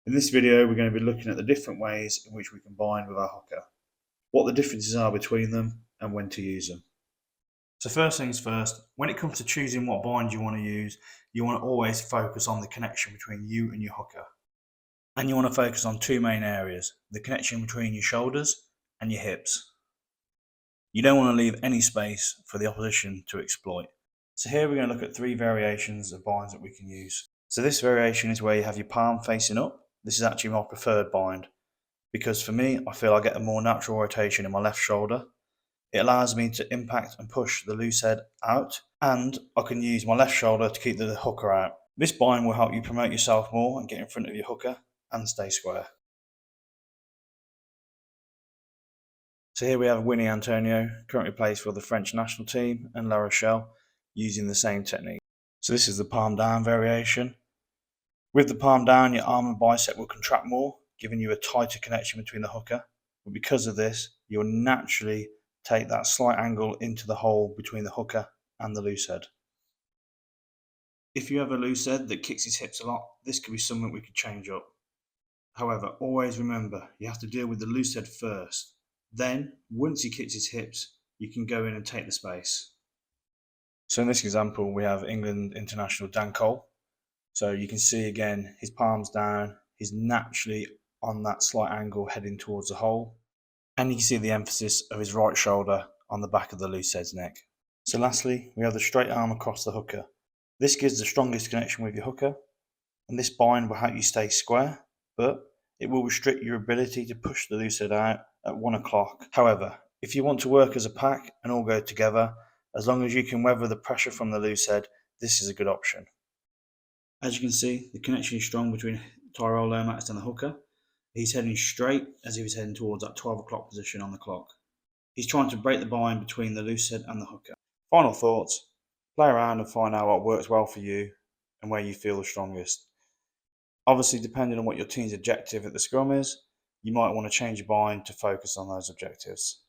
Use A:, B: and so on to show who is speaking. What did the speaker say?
A: In this video, we're going to be looking at the different ways in which we can bind with our hooker, what the differences are between them, and when to use them. So first things first, when it comes to choosing what bind you want to use, you want to always focus on the connection between you and your hooker. And you want to focus on two main areas, the connection between your shoulders and your hips. You don't want to leave any space for the opposition to exploit. So here we're going to look at three variations of binds that we can use. So this variation is where you have your palm facing up. This is actually my preferred bind because for me, I feel I get a more natural rotation in my left shoulder. It allows me to impact and push the loose head out, and I can use my left shoulder to keep the hooker out. This bind will help you promote yourself more and get in front of your hooker and stay square. So here we have Uini Atonio, currently plays for the French national team, and La Rochelle, using the same technique. So this is the palm down variation. With the palm down, your arm and bicep will contract more, giving you a tighter connection between the hooker. But because of this, you'll naturally take that slight angle into the hole between the hooker and the loose head. If you have a loose head that kicks his hips a lot, this could be something we could change up. However, always remember, you have to deal with the loose head first. Then, once he kicks his hips, you can go in and take the space. So in this example, we have England international Dan Cole. So you can see again, his palms down, he's naturally on that slight angle heading towards the hole. And you can see the emphasis of his right shoulder on the back of the loose head's neck. So lastly, we have the straight arm across the hooker. This gives the strongest connection with your hooker, and this bind will help you stay square, but it will restrict your ability to push the loose head out at 1 o'clock. However, if you want to work as a pack and all go together, as long as you can weather the pressure from the loose head, this is a good option. As you can see, the connection is strong between Tyrel, lomax and the hooker. He's heading straight as if he's heading towards that 12 o'clock position on the clock. He's trying to break the bind between the loose head and the hooker. Final thoughts, play around and find out what works well for you and where you feel the strongest. Obviously, depending on what your team's objective at the scrum is, you might want to change your bind to focus on those objectives.